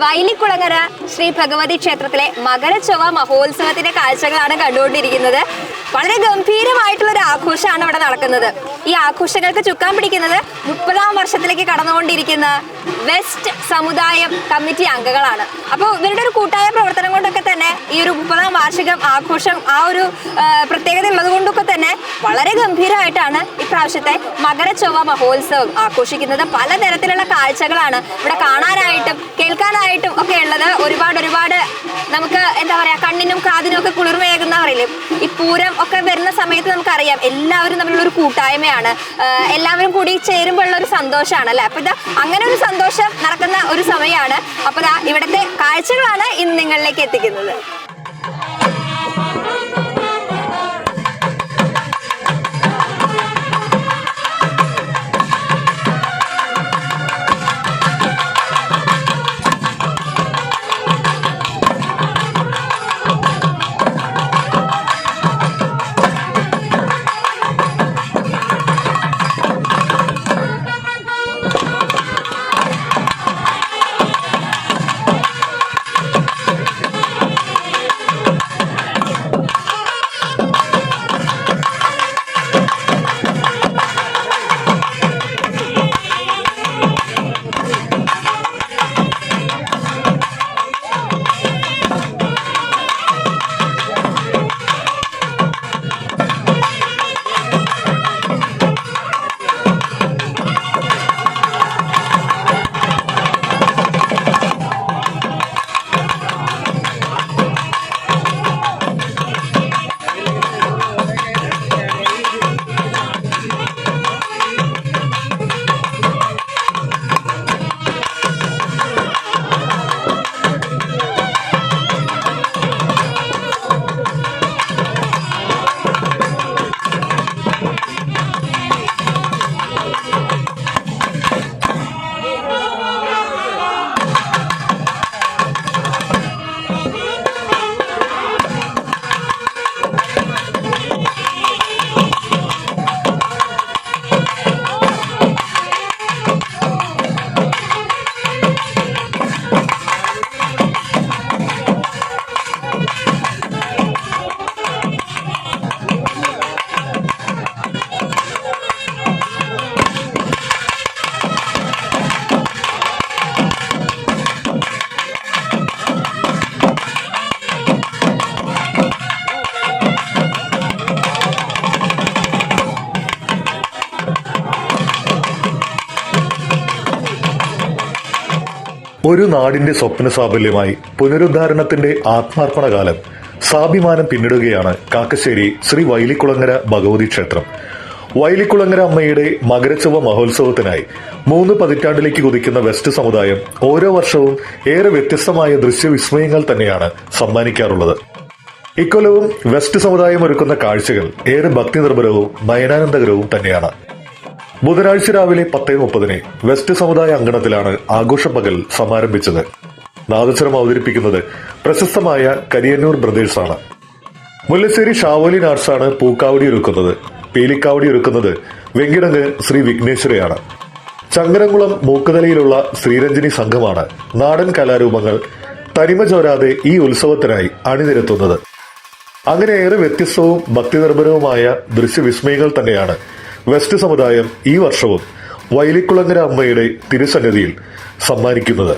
വൈലിക്കുളങ്ങര ശ്രീ ഭഗവതി ക്ഷേത്രത്തിലെ മകരച്ചൊവ്വ മഹോത്സവത്തിന്റെ കാഴ്ചകളാണ് കണ്ടുകൊണ്ടിരിക്കുന്നത്. വളരെ ഗംഭീരമായിട്ടുള്ള ഒരു ആഘോഷമാണ് ഇവിടെ നടക്കുന്നത്. ഈ ആഘോഷങ്ങൾക്ക് ചുക്കാൻ പിടിക്കുന്നത് 30ാം വർഷത്തിലേക്ക് കടന്നുകൊണ്ടിരിക്കുന്ന വെസ്റ്റ് സമുദായം കമ്മിറ്റി അംഗങ്ങളാണ്. അപ്പോൾ ഇവരുടെ ഒരു കൂട്ടായ പ്രവർത്തനം കൊണ്ടൊക്കെ തന്നെ ഈ ഒരു 30ാം വാർഷികം ആഘോഷം ആ ഒരു പ്രത്യേകത ഉള്ളത് കൊണ്ടൊക്കെ തന്നെ വളരെ ഗംഭീരമായിട്ടാണ് ഇപ്രാവശ്യത്തെ മകരച്ചൊവ്വ മഹോത്സവം ആഘോഷിക്കുന്നത്. പലതരത്തിലുള്ള കാഴ്ചകളാണ് ഇവിടെ കാണാനായിട്ടും കേൾക്കാനായിട്ടും ഒക്കെ ഉള്ളത്. ഒരുപാട് നമുക്ക് എന്താ പറയാ, കണ്ണിനും കാതിനും ഒക്കെ കുളിർമയേകുന്ന പറയില്ലേ, ഈ പൂരം ഒക്കെ വരുന്ന സമയത്ത് നമുക്കറിയാം എല്ലാവരും തമ്മിലുള്ള ഒരു കൂട്ടായ്മയാണ്, എല്ലാവരും കൂടി ചേരുമ്പോഴുള്ള ഒരു സന്തോഷമാണ് അല്ലെ. അപ്പൊ അങ്ങനെ ഒരു സന്തോഷം നടക്കുന്ന ഒരു സമയമാണ്. അപ്പൊ ഇവിടുത്തെ കാഴ്ചകളാണ് ഇന്ന് നിങ്ങളിലേക്ക് എത്തിക്കുന്നത്. ഒരു നാടിന്റെ സ്വപ്ന സാഫല്യമായി പുനരുദ്ധാരണത്തിന്റെ ആത്മാർപ്പണ കാലം സാഭിമാനം പിന്നിടുകയാണ് കാക്കശ്ശേരി ശ്രീ വൈലിക്കുളങ്ങര ഭഗവതി ക്ഷേത്രം. വൈലിക്കുളങ്ങര അമ്മയുടെ മകരച്ചൊവ്വ മഹോത്സവത്തിനായി 3 പതിറ്റാണ്ടിലേക്ക് കുതിക്കുന്ന വെസ്റ്റ് സമുദായം ഓരോ വർഷവും ഏറെ വ്യത്യസ്തമായ ദൃശ്യവിസ്മയങ്ങൾ തന്നെയാണ് സമ്മാനിക്കാറുള്ളത്. ഇക്കൊല്ലവും വെസ്റ്റ് സമുദായം ഒരുക്കുന്ന കാഴ്ചകൾ ഏറെ ഭക്തി നിർഭരവും നയനാനന്ദകരവും തന്നെയാണ്. ബുധനാഴ്ച രാവിലെ 10:30 വെസ്റ്റ് സമുദായ അങ്കണത്തിലാണ് ആഘോഷപ്പകൽ സമാരംഭിച്ചത്. നാദസ്വരം അവതരിപ്പിക്കുന്നത് പ്രശസ്തമായ കരിയന്നൂർ ബ്രദേഴ്സാണ്. മുല്ലശ്ശേരി ഷാവോലി ആർട്സാണ് പൂക്കാവടി ഒരുക്കുന്നത്. പീലിക്കാവടി ഒരുക്കുന്നത് വെങ്കിടങ്ങ് ശ്രീ വിഘ്നേശ്വരയാണ്. ചങ്ങരംകുളം മൂക്കുതലയിലുള്ള ശ്രീരഞ്ജിനി സംഘമാണ് നാടൻ കലാരൂപങ്ങൾ തനിമ ചോരാതെ ഈ ഉത്സവത്തിനായി അണിനിരത്തുന്നത്. അങ്ങനെ ഏറെ വ്യത്യസ്തവും ഭക്തിനിർഭരവുമായ ദൃശ്യവിസ്മയങ്ങൾ തന്നെയാണ് വെസ്റ്റ് സമുദായം ഈ വർഷവും വൈലിക്കുളങ്ങര അമ്മയുടെ തിരുസന്നിധിയിൽ സമ്മാനിക്കുന്നത്.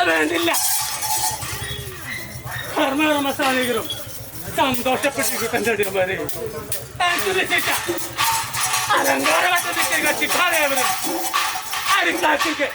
വേണ്ടില്ല. കർമ്മകർമ്മസാനികരും സന്തോഷപ്പെട്ടിരിക്കുന്ന അലങ്കാരവട്ടത്തിക്ക് കച്ചിക്കാരേവരും അരിക്കാറ്റിക്ക്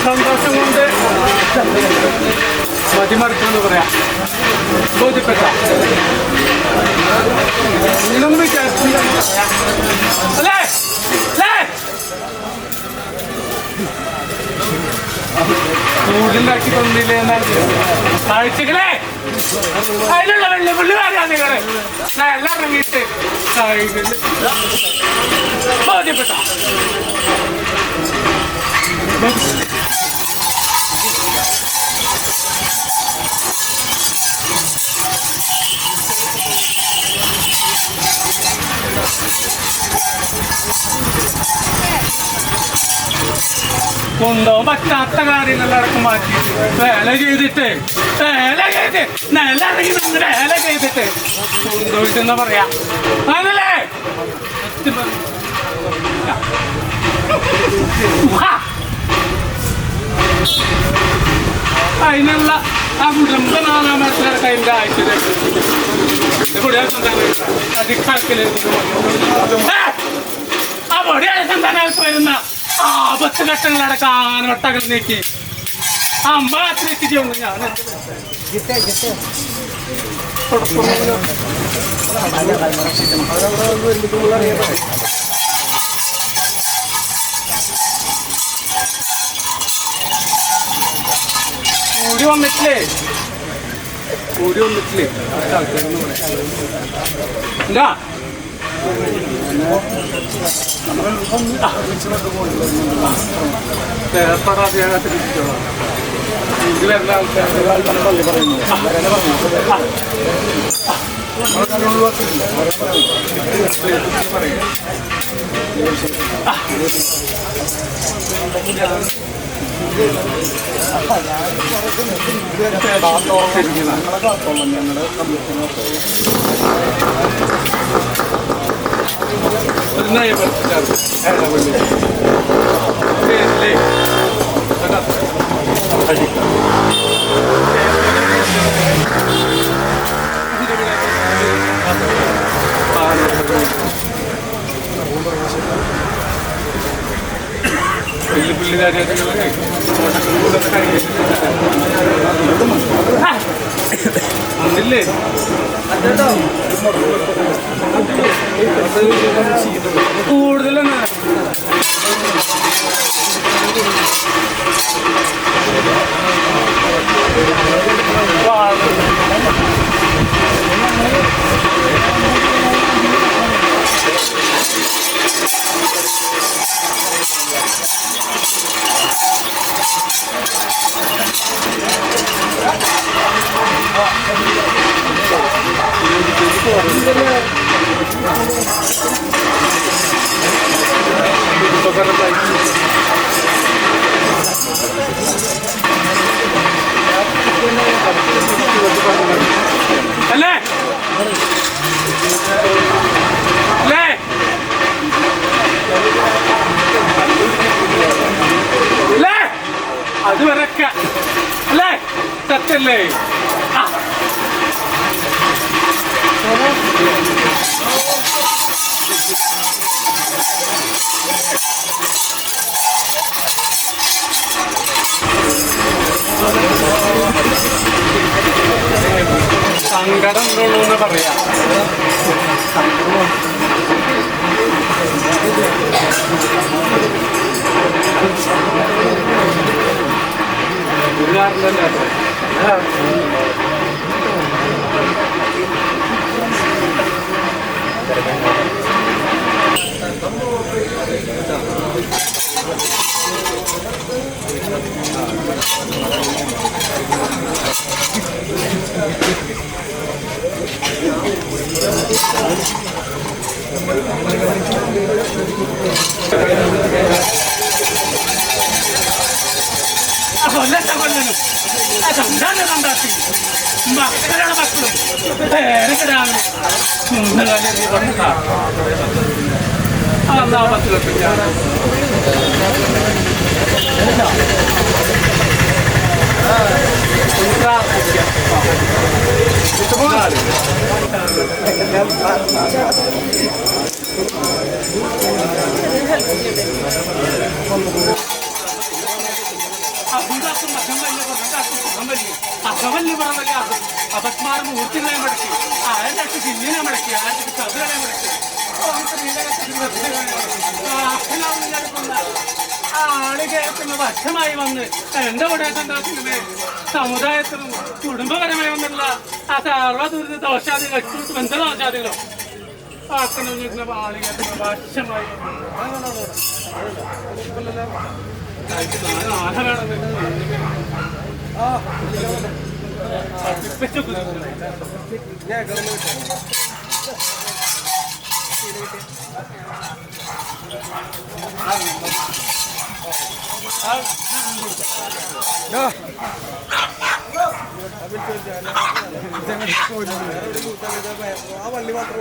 സന്തോഷം കൊണ്ട് മതിമറിച്ചെന്ന് പറയാം. ബോധ്യപ്പെട്ട ഇതൊന്നും വിചാരിച്ചില്ല അല്ലേ കൂടുതലാക്കി തന്നില്ലേ എന്നാൽ കാഴ്ചകളെ അതിലുള്ള വെള്ളി പുള്ളിമാരാണ് നിങ്ങള് എല്ലാം ഇറങ്ങിയിട്ട് ബോധ്യപ്പെട്ട കൊണ്ടുപോകാൻ പറ്റാത്ത കാര്യങ്ങളിലടക്കം മാറ്റിയിട്ട് വേല ചെയ്തിട്ട് നിലയിറങ്ങി നിന്ന് വേല ചെയ്തിട്ട് കൊണ്ടുപോയിട്ടെന്നാ പറയാ അതല്ലേ അതിനുള്ള ആ കുടുംബ നാനാമത്തിലൊക്കെ അതിൻ്റെ ആഴ്ച ആ പൊടിയാണ് സന്താനങ്ങൾക്ക് വരുന്ന ആപത്ത് ഘട്ടങ്ങളടക്കം ആനവട്ടകൾ നീക്കി അമ്മ അത്രയ്ക്ക് ഞാൻ കൂടി വന്നിട്ടില്ലേ എന്താ തേർപ്പെടാതെയാകത്തിരിച്ചോളാം ഇതിലെല്ലാ ആൾക്കാരും പറയുന്നു ഒന്നില്ലേ കൂടുതലൊന്നും അല്ലേ അല്ലേ അല്ലേ അത് വരക്ക അല്ലേ സത്യല്ലേ ആ സങ്കടം ഉള്ളൂന്ന് പറയാം ഒരു കാരണമല്ല കൊല്ലനും അതെന്താണ് കണ്ടാത്തി മക്കളാണ് മക്കളും പേരക്കിടാണ് അതാ പത്തിലെത്തിക്കാണ് അപസ്മാരം മൂർത്തികളെ മടക്കി ആയിരത്തി ജില്ലിനെ മടക്കി ആയിരത്തി കഥകളെ മടക്കി ആള് കേൾക്കുന്ന വർഷമായി വന്ന് എന്റെ കൂടെ സമുദായത്തിലും കുടുംബപരമായി വന്നുള്ള ആ സർവ്വ ദുരിത ദോഷാദികൾ ബന്ധദോഷാദികളും ആക്കുന്ന ആള് കേൾക്കുന്ന വർഷമായി ആ വള്ളി മാത്രം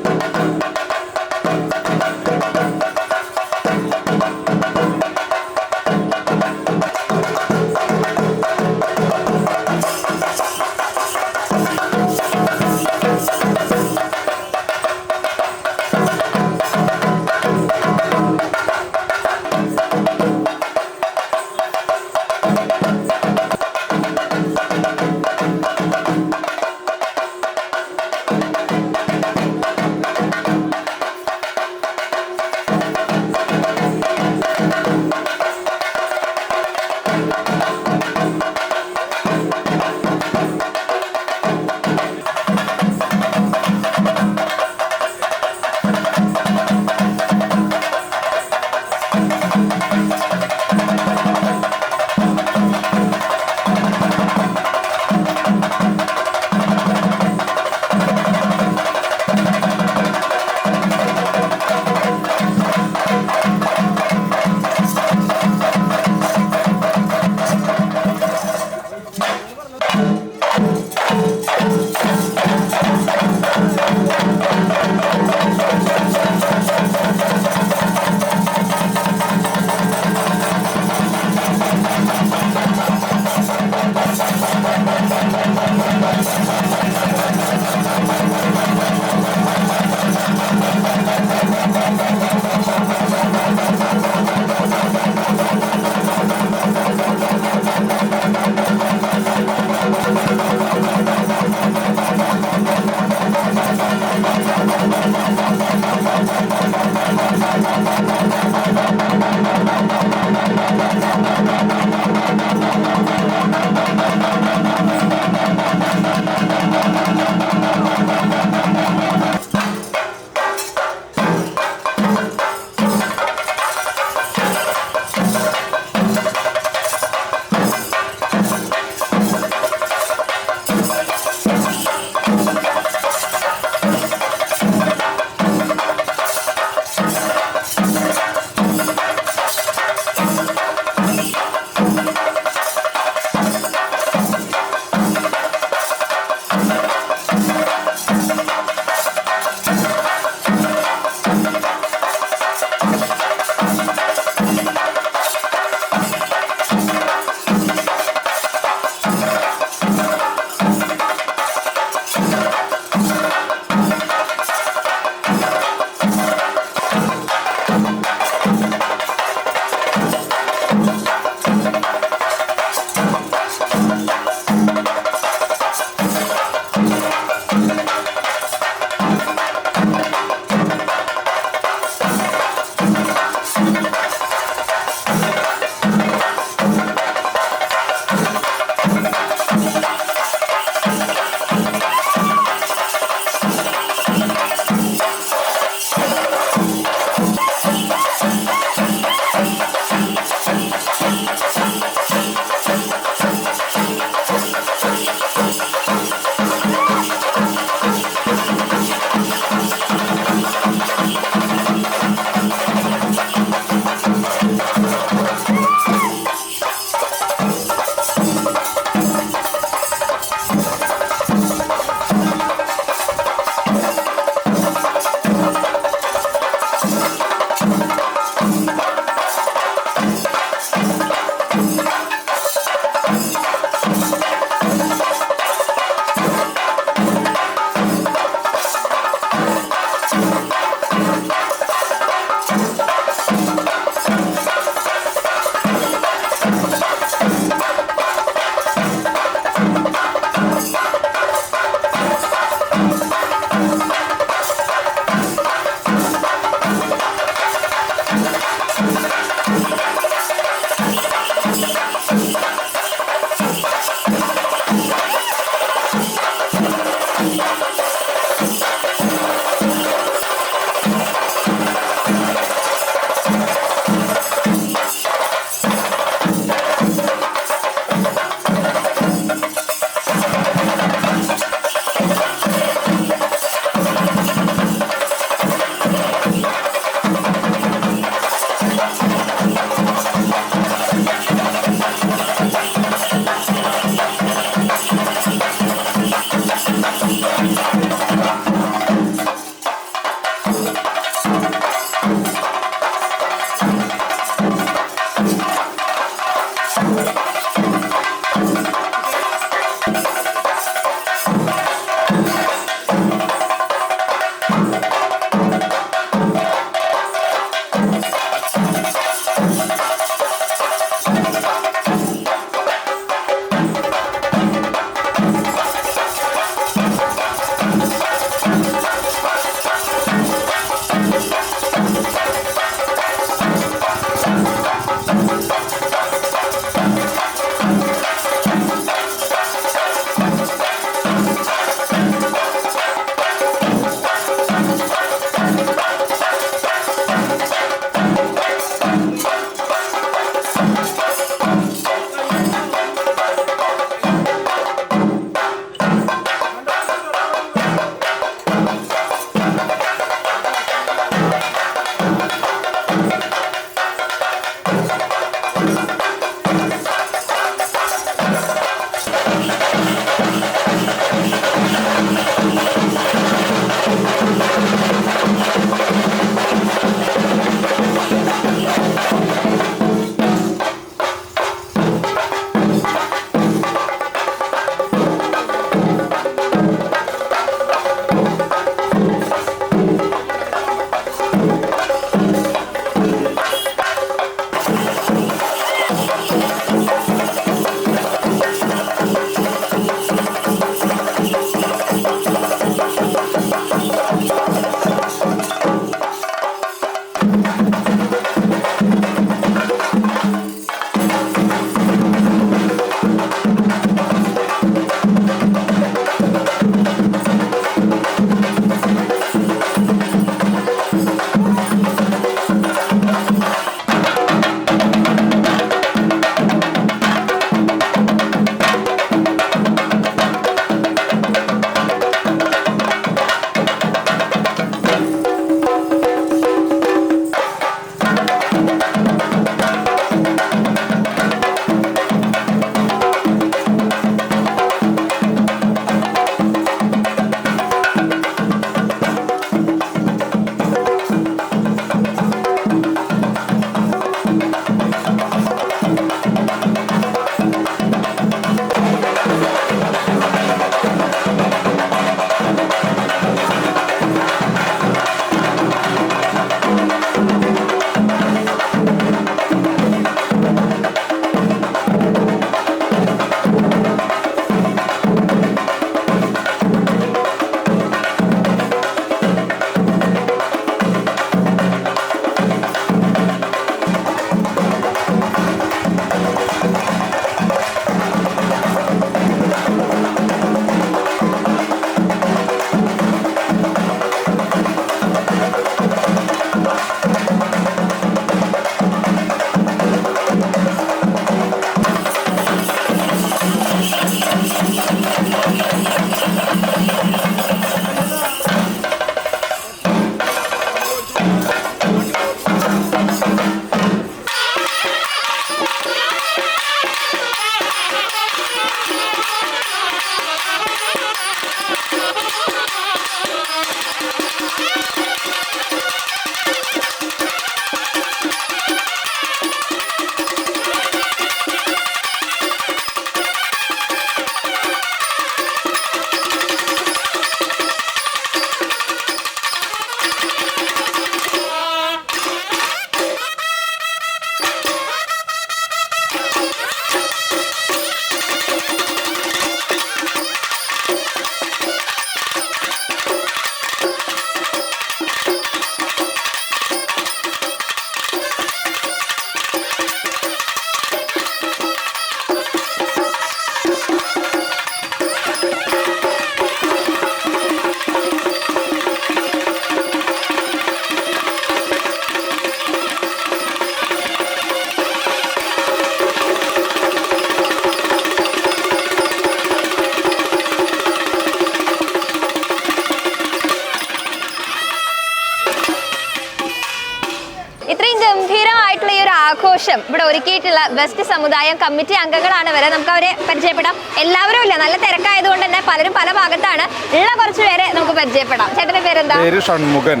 ആഘോഷം ഇവിടെ ഒരുക്കിയിട്ടുള്ള ബെസ്റ്റ് സമുദായം കമ്മിറ്റി അംഗങ്ങളാണ് വരെ. നമുക്ക് അവരെ പരിചയപ്പെടാം. എല്ലാവരും ഇല്ല, നല്ല തിരക്കായതുകൊണ്ട് തന്നെ പലരും പല ഭാഗത്താണ് ഉള്ള. കുറച്ച് പേരെ നമുക്ക് പരിചയപ്പെടാം. ചേട്ടന്റെ പേരെന്താ? ഷൺമുഖൻ.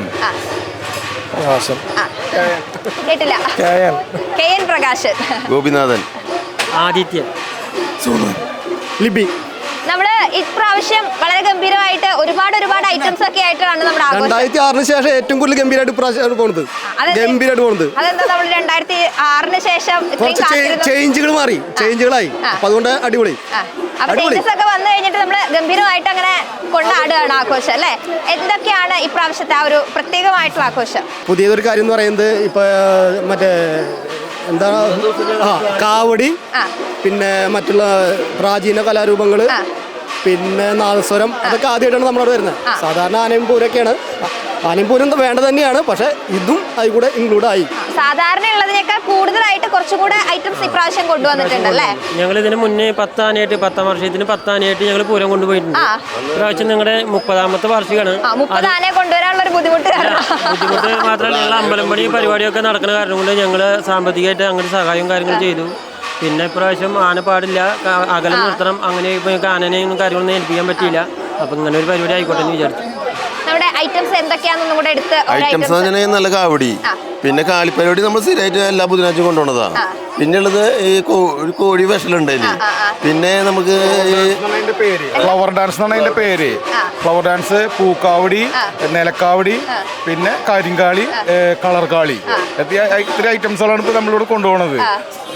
കേട്ടില്ല. KN പ്രകാശൻ. ഗോപിനാഥൻ. ആദിത്യൻ. ലിബി. നമ്മള് ഇപ്രാവശ്യം വളരെ ഗംഭീരമായിട്ട് ഒരുപാട് ഐറ്റംസ് ഒക്കെ ആയിട്ടാണ് നമ്മുടെ ആഘോഷം. 2006 ശേഷം ഏറ്റവും കൂടുതൽ ഗംഭീരമായിട്ട് പോകുന്നത്. അതെന്താ നമ്മൾ 2006 ശേഷം ചേഞ്ചുകളായി. അപ്പൊ അതുകൊണ്ട് അടിപൊളി. അപ്പൊ ചേഞ്ചസ് ഒക്കെ വന്നു കഴിഞ്ഞിട്ട് നമ്മള് ഗംഭീരമായിട്ട് അങ്ങനെ കൊണ്ടാടുകയാണ് ആഘോഷം അല്ലെ. എന്തൊക്കെയാണ് ഇപ്രാവശ്യത്തെ ആ ഒരു പ്രത്യേകമായിട്ടുള്ള ആഘോഷം? പുതിയൊരു കാര്യം എന്ന് പറയുന്നത് ഇപ്പൊ മറ്റേ എന്താ കാവടി, പിന്നെ മറ്റുള്ള പ്രാചീന കലാരൂപങ്ങള്, പിന്നെ നാദസ്വരം, അതൊക്കെ ആദ്യമായിട്ടാണ് നമ്മളവിടെ വരുന്നത്. സാധാരണ ആനയും പൂരൊക്കെയാണ്. ആനയും പൂരം വേണ്ട തന്നെയാണ്, പക്ഷെ ഇതും അതിൽ കൂടെ ഇൻക്ലൂഡ് ആയി. സാധാരണ ഉള്ളതിനേക്കാൾ കൂടുതലായിട്ട് കുറച്ചുകൂടെ ഐറ്റംസ് ഇപ്രാവശ്യം കൊണ്ടുവന്നിട്ടുണ്ട് അല്ലേ? ഞങ്ങൾ ഇതിന് മുന്നേ 10 ആനയായിട്ട് 10ാം വർഷത്തിന് 10 ആനയായിട്ട് ഞങ്ങൾ പൂരം കൊണ്ടുപോയിട്ടുണ്ട്. ഇപ്രാവശ്യം നിങ്ങളുടെ 30ാമത്തെ വാർഷികമാണ്. 30 ആനയെ കൊണ്ടുവരാനുള്ള ഒരു ബുദ്ധിമുട്ട് മാത്രമല്ല ഞങ്ങൾ അമ്പലം പണി പരിപാടിയൊക്കെ നടക്കുന്ന കാരണം കൊണ്ട് ഞങ്ങൾ സാമ്പത്തികമായിട്ട് അങ്ങോട്ട് സഹായവും കാര്യങ്ങളും ചെയ്തു. പിന്നെ ഇപ്രാവശ്യം ആന പാടില്ല, അകലം നിർത്തണം, അങ്ങനെ ഇപ്പോൾ ഞങ്ങൾക്ക് ആനനെയും കാര്യങ്ങളൊന്നും ഏൽപ്പിക്കാൻ പറ്റിയില്ല. അപ്പം ഇങ്ങനെ ഒരു പരിപാടി ആയിക്കോട്ടെ എന്ന് വിചാരിച്ചു. നമ്മുടെ ഐറ്റംസ് എന്തൊക്കെയാണെന്നും കൂടെ എടുത്ത് ഐറ്റംസ് നല്ല കാവടി, പിന്നെ കാളിപ്പരിപാടി നമ്മൾ സ്ഥിരമായിട്ട് എല്ലാ ബുധനാഴ്ച കൊണ്ടുപോകുന്നതാണ്. പിന്നെ ഉള്ളത് ഈ ഒരു കോഴി വെഷലുണ്ട് അതില്. പിന്നെ നമുക്ക് ഫ്ലവർ ഡാൻസ് എന്നാണ് അതിന്റെ പേര്. ഫ്ലവർ ഡാൻസ്, പൂക്കാവടി, നിലക്കാവടി, പിന്നെ കരിങ്കാളി, കളർക്കാളി, ഇത്തിരി ഐറ്റംസുകളാണ് ഇപ്പൊ നമ്മളിവിടെ കൊണ്ടുപോകുന്നത്.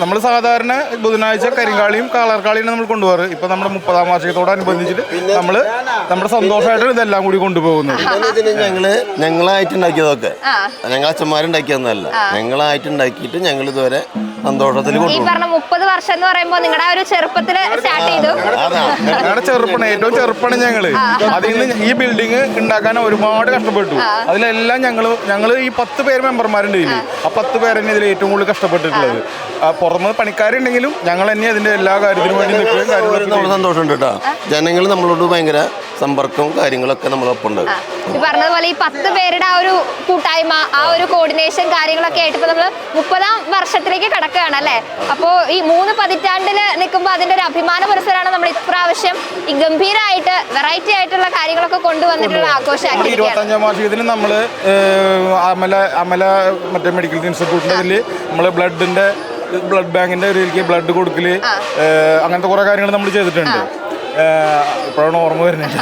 നമ്മൾ സാധാരണ ബുധനാഴ്ച കരിങ്കാളിയും കളർക്കാളിയും നമ്മൾ കൊണ്ടുപോകാറ്. ഇപ്പൊ നമ്മുടെ 30ാം വാർഷികത്തോടനുബന്ധിച്ചിട്ട് നമ്മള് നമ്മുടെ സന്തോഷമായിട്ടാണ് ഇതെല്ലാം കൂടി കൊണ്ടുപോകുന്നത്. ഞങ്ങളായിട്ട് ഉണ്ടാക്കിയതൊക്കെ ഞങ്ങൾ അച്ഛന്മാരുണ്ടാക്കിയതൊന്നല്ല, ഞങ്ങളായിട്ട് ഉണ്ടാക്കിയിട്ട് ഞങ്ങൾ ഇതുവരെ സന്തോഷത്തിൽ കൊണ്ടുപോകും. 30 വർഷം എന്ന് പറയുമ്പോൾ നിങ്ങളുടെ ഒരു ചെറുപ്പത്തിൽ സ്റ്റാർട്ട് ചെയ്തു. ഞങ്ങളുടെ ചെറുപ്പമാണ്, ഏറ്റവും ചെറുപ്പമാണ് ഞങ്ങള്. അതിൽ നിന്ന് ഈ ബിൽഡിംഗ് ഉണ്ടാക്കാൻ ഒരുപാട് കഷ്ടപ്പെട്ടു. അതിലെല്ലാം ഞങ്ങള് ഈ 10 പേര് മെമ്പർമാരുണ്ട് ഇതിൽ. ആ 10 പേര് തന്നെ ഇതിൽ ഏറ്റവും കൂടുതൽ കഷ്ടപ്പെട്ടിട്ടുള്ളത്. പുറമെ പണിക്കാരുണ്ടെങ്കിലും ഞങ്ങൾ തന്നെ അതിന്റെ എല്ലാ കാര്യത്തിനും വേണ്ടി നിൽക്കുകയും സന്തോഷമുണ്ട് കേട്ടോ. ജനങ്ങൾ നമ്മളോട് ഭയങ്കര സമ്പർക്കവും കാര്യങ്ങളൊക്കെ നമ്മളൊപ്പം ഉണ്ട്. ഈ പറഞ്ഞതുപോലെ ഈ 10 പേരുടെ ആ ഒരു കൂട്ടായ്മ, ആ ഒരു കോർഡിനേഷൻ കാര്യങ്ങളൊക്കെ ആയിട്ട് ഇപ്പൊ നമ്മള് 30ാം വർഷത്തിലേക്ക് കടക്കുകയാണ് അല്ലെ. അപ്പോ ഈ 3 പതിറ്റാണ്ടില് നിൽക്കുമ്പോൾ അതിന്റെ ഒരു അഭിമാന പുരസ്സരമാണ് നമ്മൾ ഇപ്രാവശ്യം ഈ ഗംഭീരമായിട്ട് വെറൈറ്റി ആയിട്ടുള്ള കാര്യങ്ങളൊക്കെ കൊണ്ടുവന്നിട്ടുള്ള ആഘോഷമാക്കി. 25ാം വാർഷികത്തിന് നമ്മള് അമല മറ്റേ മെഡിക്കൽ ഇൻസ്റ്റിറ്റ്യൂട്ടിന്റെ ഇതില് നമ്മള് ബ്ലഡ് ബാങ്കിന്റെ ഒരു ബ്ലഡ് കൊടുക്കല്, അങ്ങനത്തെ കുറെ കാര്യങ്ങൾ നമ്മൾ ചെയ്തിട്ടുണ്ട്. ഇപ്പോഴാണ് ഓർമ്മ വരുന്നത്.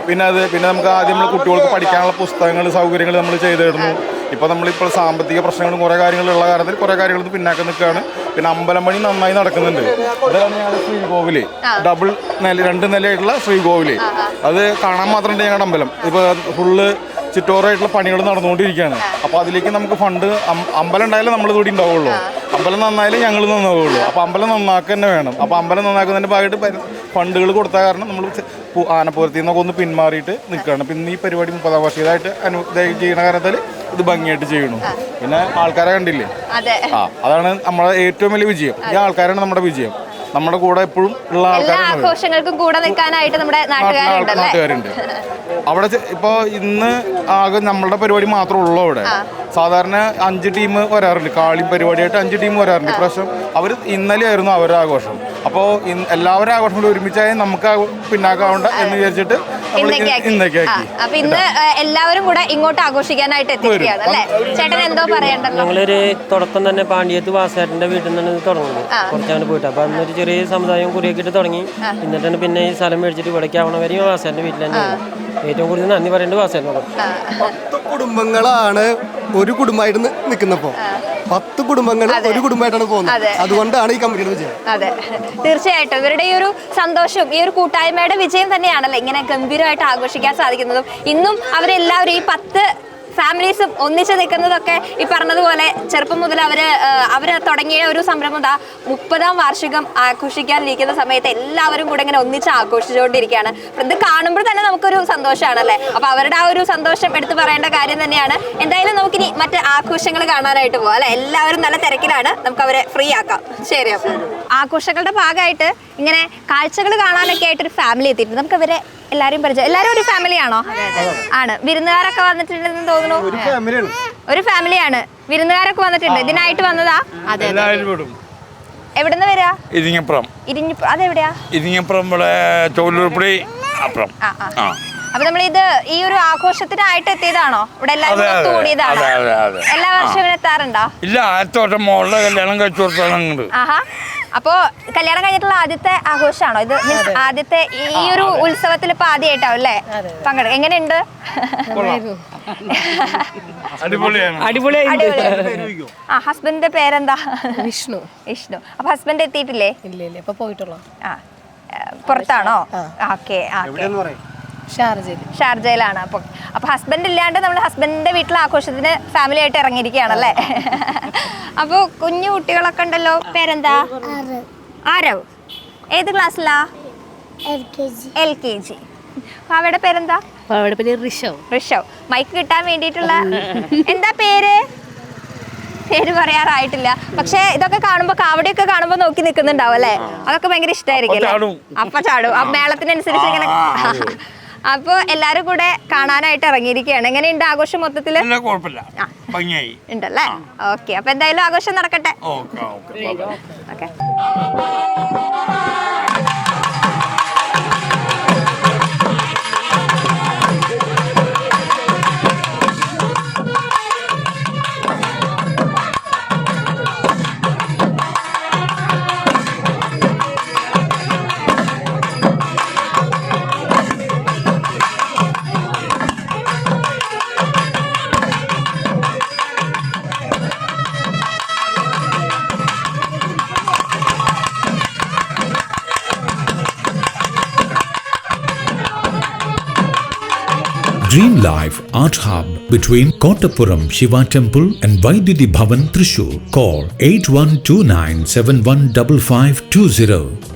പിന്നെ നമുക്ക് ആദ്യം നമ്മൾ കുട്ടികൾക്ക് പഠിക്കാനുള്ള പുസ്തകങ്ങൾ, സൗകര്യങ്ങൾ നമ്മൾ ചെയ്തിരുന്നു. ഇപ്പോൾ നമ്മളിപ്പോൾ സാമ്പത്തിക പ്രശ്നങ്ങളും കുറേ കാര്യങ്ങളുള്ള കാരണത്തിൽ കുറേ കാര്യങ്ങൾ പിന്നാക്കം നിൽക്കുകയാണ്. പിന്നെ അമ്പലം പണി നന്നായി നടക്കുന്നുണ്ട്. അതാണ് ഞങ്ങളുടെ ശ്രീകോവില്, 2 നിലയായിട്ടുള്ള ശ്രീകോവില്. അത് കാണാൻ മാത്രമുണ്ട് ഞങ്ങളുടെ അമ്പലം. ഇപ്പോൾ ഫുള്ള് ചുറ്റോറായിട്ടുള്ള പണികൾ നടന്നുകൊണ്ടിരിക്കുകയാണ്. അപ്പോൾ അതിലേക്ക് നമുക്ക് ഫണ്ട്, അമ്പലം ഉണ്ടായാലേ നമ്മളിതൂടെ ഉണ്ടാവുള്ളൂ. അമ്പലം നന്നായാലേ ഞങ്ങൾ നന്നാവുള്ളൂ. അപ്പോൾ അമ്പലം നന്നാക്കുക തന്നെ വേണം. അപ്പോൾ അമ്പലം നന്നാക്കുന്നതിൻ്റെ ഭാഗമായിട്ട് ഫണ്ടുകൾ കൊടുത്ത കാരണം നമ്മൾ ആനപ്പുരത്തിൽ നിന്നൊക്കെ ഒന്ന് പിന്മാറിയിട്ട് നിൽക്കുകയാണ്. പിന്നെ ഈ പരിപാടി 30ാം വാർഷികമായിട്ട് ചെയ്യുന്ന കാരണത്തിൽ ഇത് ഭംഗിയായിട്ട് ചെയ്യണു. പിന്നെ ആൾക്കാരെ കണ്ടില്ലേ, അതാണ് നമ്മുടെ ഏറ്റവും വലിയ വിജയം. ഈ ആൾക്കാരാണ് നമ്മുടെ വിജയം. നമ്മുടെ കൂടെ എപ്പോഴും ഉള്ള ആഘോഷങ്ങൾക്കും കൂടെ നിൽക്കാനായിട്ട് നമ്മുടെ നാട്ടുകാരുണ്ട്. അവിടെ ഇപ്പൊ ഇന്ന് ആകെ നമ്മളുടെ പരിപാടി മാത്രമേ ഉള്ളൂ അവിടെ. സാധാരണ 5 ടീം വരാറുണ്ട്, കാളി പരിപാടിയായിട്ട് 5 ടീം വരാറുണ്ട്. ഇപ്രാവശ്യം അവർ ഇന്നലെ ആയിരുന്നു അവരുടെ ആഘോഷം. അപ്പോൾ എല്ലാവരും ആഘോഷം കൂടി ഒരുമിച്ചായി നമുക്ക് പിന്നാക്കാവണ്ട എന്ന് വിചാരിച്ചിട്ട് ഇന്നേക്ക് ആക്കി. അപ്പൊ ഇന്ന് എല്ലാവരും കൂടെ ഇങ്ങോട്ട് ആഘോഷിക്കാനായിട്ട് എത്തിക്കുകയാണ് അല്ലേ? ചേട്ടൻ എന്തോ പറയണ്ടല്ലോ. ഞങ്ങളൊരു തുടക്കം തന്നെ പാണ്ഡ്യത്ത് വാസേട്ടന്റെ വീട്ടിൽ നിന്നാണ് തുടങ്ങുന്നത്. കുറച്ചങ്ങനെ പോയിട്ട് അപ്പൊ അന്നൊരു ചെറിയ സമുദായം കുറിയൊക്കെ ഇട്ട് തുടങ്ങി. എന്നിട്ടാണ് പിന്നെ ഈ സ്ഥലം മേടിച്ചിട്ട് ഇവിടേക്ക് ആവണവരെയും വാസേട്ടന്റെ വീട്ടിൽ തന്നെ. ഏറ്റവും കൂടുതൽ നന്ദി പറയേണ്ടത് വാസേട്ടനോട്. 10 കുടുംബങ്ങളാണ് ഒരു കുടുംബമായിട്ട് നിൽക്കുന്നപ്പോ 10 കുടുംബങ്ങൾ ഒരു കുടുംബമായിട്ടാണ് പോകുന്നത്. അതുകൊണ്ടാണ് ഈ കമ്മിറ്റിയുടെ വിജയം. അതെ, തീർച്ചയായിട്ടും ഇവരുടെ ഈ ഒരു സന്തോഷം, ഈ ഒരു കൂട്ടായ്മയുടെ വിജയം തന്നെയാണല്ലോ ഇങ്ങനെ ഗംഭീരമായിട്ട് ആഘോഷിക്കാൻ സാധിക്കുന്നതും. ഇന്നും അവരെല്ലാവരും ഈ 10 ഫാമിലീസും ഒന്നിച്ച് നിൽക്കുന്നതൊക്കെ ഈ പറഞ്ഞതുപോലെ ചെറുപ്പം മുതൽ അവര് തുടങ്ങിയ ഒരു സംരംഭം 30ാം വാർഷികം ആഘോഷിക്കാനിരിക്കുന്ന സമയത്ത് എല്ലാവരും കൂടെ ഇങ്ങനെ ഒന്നിച്ച് ആഘോഷിച്ചുകൊണ്ടിരിക്കുകയാണ്. ഇത് കാണുമ്പോൾ തന്നെ നമുക്കൊരു സന്തോഷമാണല്ലേ. അപ്പൊ അവരുടെ ആ ഒരു സന്തോഷം എടുത്തു പറയേണ്ട കാര്യം തന്നെയാണ്. എന്തായാലും നമുക്കിനി മറ്റ് ആഘോഷങ്ങൾ കാണാനായിട്ട് പോകാം അല്ലെ. എല്ലാവരും നല്ല തിരക്കിലാണ്, നമുക്ക് അവരെ ഫ്രീ ആക്കാം. ശരി, അപ്പൊ ആഘോഷങ്ങളുടെ ഭാഗമായിട്ട് ഇങ്ങനെ കാഴ്ചകൾ കാണാനൊക്കെ ആയിട്ടൊരു ഫാമിലി എത്തിയിട്ടുണ്ട്. നമുക്ക് അവരെ എല്ലാരും പരിചയം. എല്ലാരും ഒരു ഫാമിലിയാണോ? ആണ്. വിരുന്നുകാരൊക്കെ വന്നിട്ടുണ്ടെന്ന് തോന്നുന്നു. ഒരു ഫാമിലിയാണ്. വിരുന്നുകാരൊക്കെ വന്നിട്ടുണ്ട്. ഇതിനായിട്ട് വന്നതാ? എവിടുന്ന് വരാ? ഇരിങ്ങപ്പുറം. അതെവിടെയാ? ഇരിങ്ങപ്പുറം ഇവിടെ ചോലൂർപ്പുഴി അപ്പുറം. അപ്പൊ നമ്മൾ ഇത് ഈ ഒരു ആഘോഷത്തിനായിട്ട് എത്തിയതാണോ? ഇവിടെ എല്ലാവരും കൂടിയതാണോ? എല്ലാ വർഷവും എത്താറുണ്ടോ? ഇല്ല, ആദ്യത്തെ വർഷം മോളുടെ കല്യാണം കഴിച്ചു കൊടുത്താൽ. ആഹാ. അപ്പോ കല്യാണം കഴിഞ്ഞിട്ടുള്ള ആദ്യത്തെ ആഘോഷമാണോ ഇത്? മീൻസ് ആദ്യത്തെ ഈ ഒരു ഉത്സവത്തിൽ ഇപ്പൊ ആദ്യമായിട്ടാവും അല്ലേ പങ്കെടുക്കുക? എങ്ങനെയുണ്ട്? ആ, ഹസ്ബൻഡിന്റെ പേരെന്താ? വിഷ്ണു. വിഷ്ണു. അപ്പൊ ഹസ്ബൻഡ് എത്തിയിട്ടില്ലേ? ഇല്ല, ഇപ്പൊ പോയിട്ടുള്ളൂ. ആ, പുറത്താണോ? ഓക്കെ. ഷാർജയിലാണ്. അപ്പൊ ഹസ്ബൻഡ് ഇല്ലാണ്ട് നമ്മൾ ഹസ്ബൻഡിന്റെ വീട്ടിലെ ആഘോഷത്തിന് ഫാമിലി ആയിട്ട് ഇറങ്ങിയിരിക്കുകയാണല്ലേ? അപ്പൊ കുഞ്ഞു കുട്ടികളൊക്കെ ഉണ്ടല്ലോ. പേരെന്താ? ആരവ്. ഏത് ക്ലാസ്സിലാ? LKG. അവയുടെ പേരെന്താ? ഋഷവ്. മൈക്ക് കിട്ടാൻ വേണ്ടിയിട്ടുള്ള എന്താ പേര്? പേര് പറയാറായിട്ടില്ല. പക്ഷെ ഇതൊക്കെ കാണുമ്പോ കാവടിയൊക്കെ കാണുമ്പോ നോക്കി നിൽക്കുന്നുണ്ടാവും അല്ലേ? അതൊക്കെ ഭയങ്കര ഇഷ്ടമായിരിക്കും. അപ്പൊ ചാടും. ആ മേളത്തിനനുസരിച്ച് ഇങ്ങനെ. അപ്പൊ എല്ലാരും കൂടെ കാണാനായിട്ട് ഇറങ്ങിയിരിക്കുകയാണ്. എങ്ങനെയുണ്ട് ആഘോഷം മൊത്തത്തില്? ഉണ്ടല്ലേ? ഓക്കെ. അപ്പൊ എന്തായാലും ആഘോഷം നടക്കട്ടെ. Okay. Dream Life Art Hub between Kottapuram Shiva Temple and Vaidyuthi Bhavan, Thrissur. Call 8129715520.